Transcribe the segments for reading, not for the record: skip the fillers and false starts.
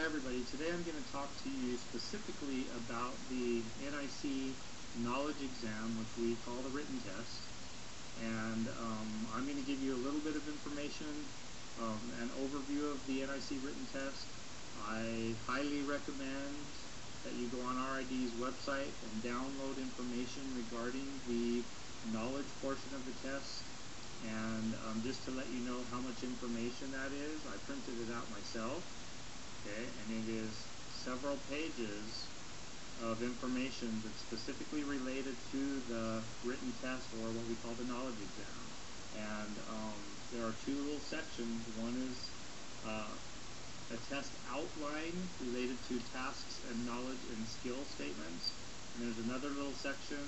Hi everybody, today I'm going to talk to you specifically about the NIC knowledge exam, which we call the written test. And I'm going to give you a little bit of information, an overview of the NIC written test. I highly recommend that you go on RID's website and download information regarding the knowledge portion of the test. And just to let you know how much information that is, I printed it out myself. Okay, and it is several pages of information that's specifically related to the written test, or what we call the knowledge exam. And there are two little sections. One is a test outline related to tasks and knowledge and skill statements. And there's another little section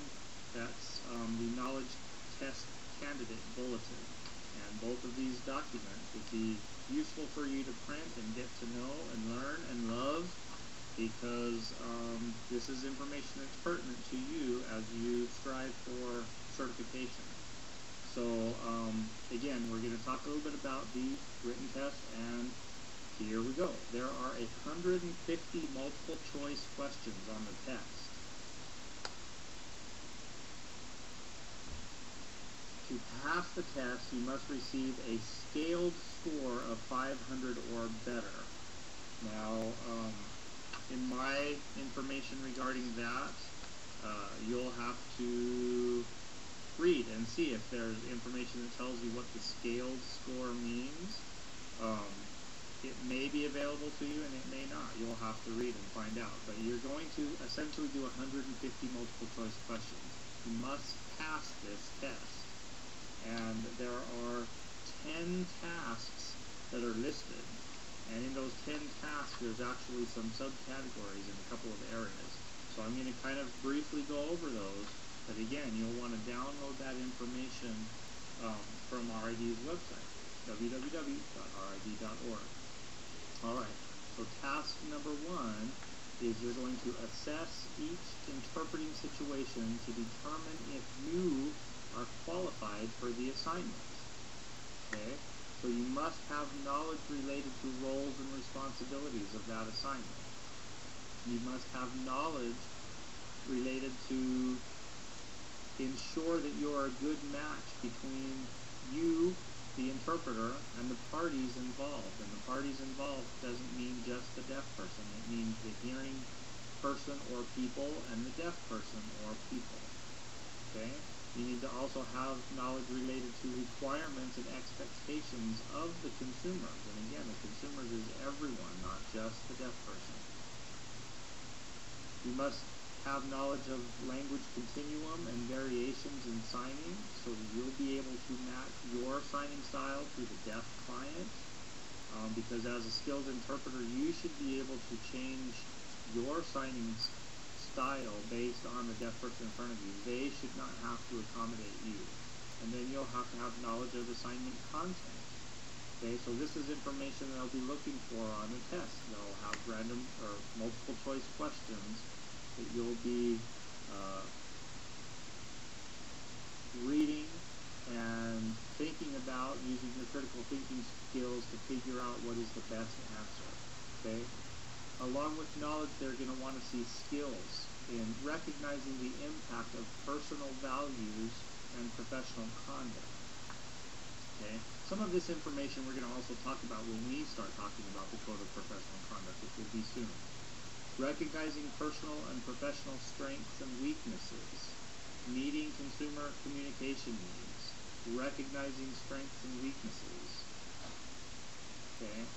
that's the knowledge test candidate bulletin. And both of these documents would be useful for you to print and get to know and learn and love, because this is information that's pertinent to you as you strive for certification. So again, we're going to talk a little bit about the written test, and here we go. There are 150 multiple choice questions on the test. To pass the test, you must receive a scaled score of 500 or better. Now, in my information regarding that, you'll have to read and see if there's information that tells you what the scaled score means. It may be available to you and it may not. You'll have to read and find out. But you're going to essentially do 150 multiple choice questions. You must pass this test. And there are 10 tasks that are listed, and in those 10 tasks there's actually some subcategories in a couple of areas. So I'm going to kind of briefly go over those, but again, you'll want to download that information from RID's website, www.rid.org. Alright, so task number 1 is you're going to assess each interpreting situation to determine if you are qualified for the assignment. Okay, so you must have knowledge related to roles and responsibilities of that assignment. You must have knowledge related to ensure that you're a good match between you, the interpreter, and the parties involved. And the parties involved doesn't mean just the deaf person. It means the hearing person or people and the deaf person or people. Okay? You need to also have knowledge related to requirements and expectations of the consumers. And again, the consumers is everyone, not just the deaf person. You must have knowledge of language continuum and variations in signing, so that you'll be able to match your signing style to the deaf client. Because as a skilled interpreter, you should be able to change your signing style based on the deaf person in front of you. They should not have to accommodate you. And then you'll have to have knowledge of assignment content. Okay, so this is information that I'll be looking for on the test. They'll have random or multiple choice questions that you'll be reading and thinking about, using your critical thinking skills to figure out what is the best answer. Okay? Along with knowledge, they're going to want to see skills in recognizing the impact of personal values and professional conduct. Okay? Some of this information we're going to also talk about when we start talking about the Code of Professional Conduct, which will be soon. Recognizing personal and professional strengths and weaknesses. Meeting consumer communication needs. Recognizing strengths and weaknesses. Okay?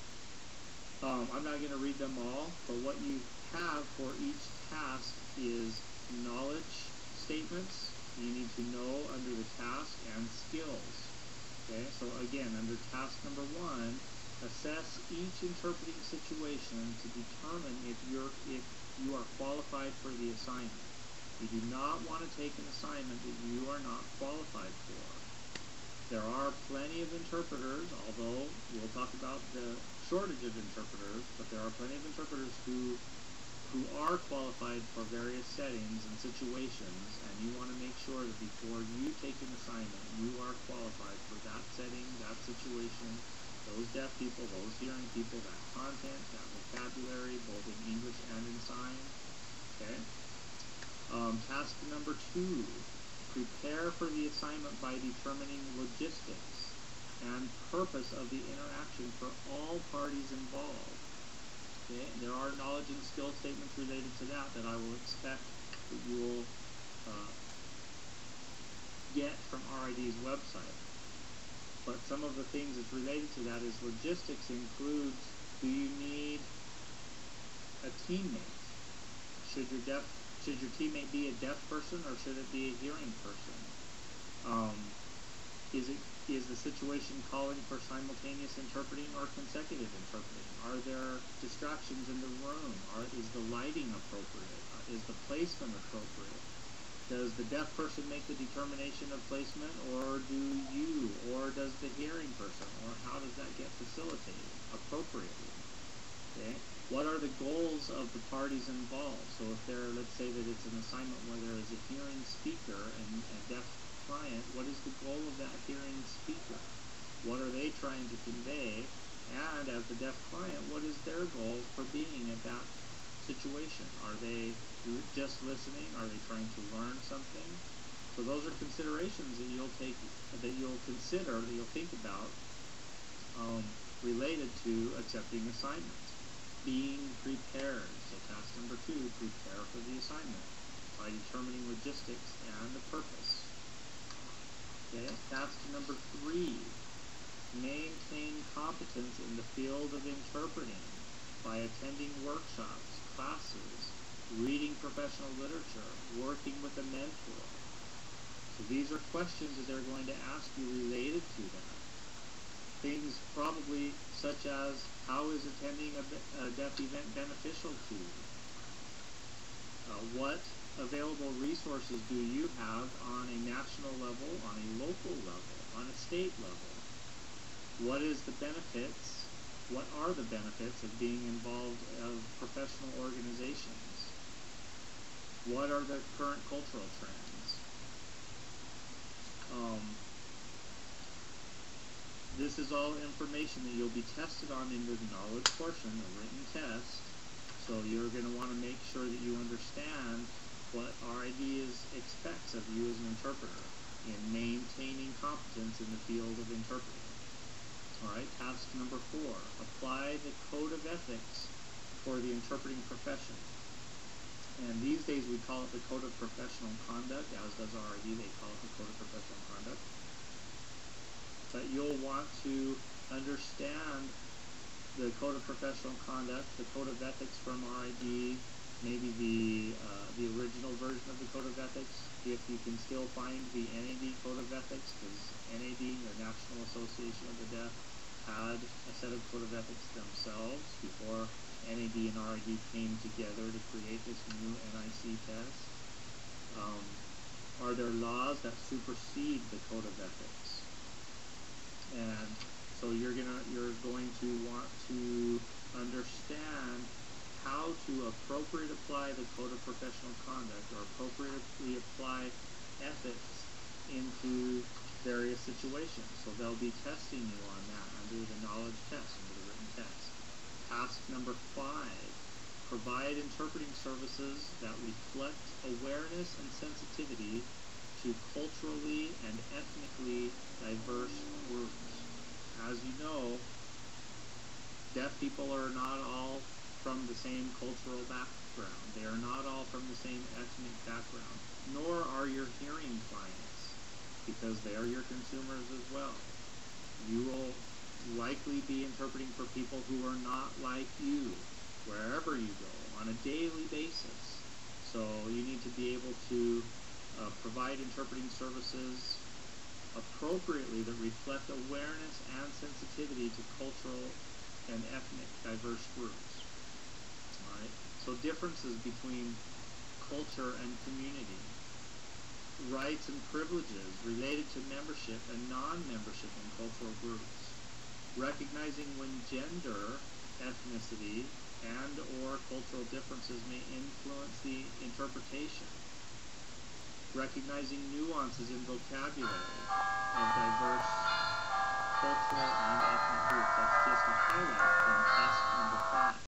I'm not going to read them all, but what you have for each task is knowledge statements you need to know under the task, and skills. Okay, so again, under task number 1, assess each interpreting situation to determine if you are qualified for the assignment. You do not want to take an assignment that you are not qualified for. There are plenty of interpreters, although we'll talk about the shortage of interpreters, but there are plenty of interpreters who are qualified for various settings and situations, and you want to make sure that before you take an assignment, you are qualified for that setting, that situation, those deaf people, those hearing people, that content, that vocabulary, Okay. Task number 2, prepare for the assignment by determining logistics and purpose of the interaction for all parties involved. Okay. There are knowledge and skill statements related to that I will expect that you will get from RID's website. But some of the things that's related to that is logistics includes, do you need a teammate? Should your teammate be a deaf person or should it be a hearing person? Is the situation calling for simultaneous interpreting or consecutive interpreting? Are there distractions in the room? Is the lighting appropriate? Is the placement appropriate? Does the deaf person make the determination of placement, or do you, or does the hearing person, or how does that get facilitated appropriately? Okay. What are the goals of the parties involved? So if let's say that it's an assignment where there is a hearing speaker and a deaf client, what is the goal of that hearing speaker? What are they trying to convey? And as the deaf client, what is their goal for being at that situation? Are they just listening? Are they trying to learn something? So those are considerations that you'll consider, that you'll think about related to accepting assignments. Being prepared. So task number 2, prepare for the assignment by determining logistics and the purpose. Okay. Task number 3, maintain competence in the field of interpreting by attending workshops, classes, reading professional literature, working with a mentor. So these are questions that they're going to ask you related to that. Things probably such as, how is attending a deaf event beneficial to you? What available resources do you have on a national level, on a local level, on a state level? What are the benefits of being involved of professional organizations? What are the current cultural trends? This is all information that you'll be tested on in the knowledge portion, the written test. So you're going to want to make sure that you understand what RID expects of you as an interpreter in maintaining competence in the field of interpreting. Alright, task number 4, apply the code of ethics for the interpreting profession. And these days we call it the Code of Professional Conduct, as does RID, they call it the Code of Professional Conduct. But you'll want to understand the Code of Professional Conduct, the Code of Ethics from RID, maybe the original version of the Code of Ethics, if you can still find the NAD Code of Ethics, because NAD, the National Association of the Deaf, had a set of Code of Ethics themselves before NAD and RID came together to create this new NIC test. Are there laws that supersede the Code of Ethics? And so you're going to want to understand how to appropriately apply the Code of Professional Conduct, or appropriately apply ethics into various situations. So they'll be testing you on that under the knowledge test, under the written test. Task number 5, provide interpreting services that reflect awareness and sensitivity to culturally and ethnically diverse groups. As you know, deaf people are not all from the same cultural background. They are not all from the same ethnic background, nor are your hearing clients, because they are your consumers as well. You will likely be interpreting for people who are not like you, wherever you go, on a daily basis. So you need to be able to provide interpreting services appropriately that reflect awareness and sensitivity to cultural and ethnic diverse groups. Alright? So differences between culture and community. Rights and privileges related to membership and non-membership in cultural groups. Recognizing when gender, ethnicity, and or cultural differences may influence the interpretation. Recognizing nuances in vocabulary of diverse cultural and ethnic groups. That's just a highlight from task number 5.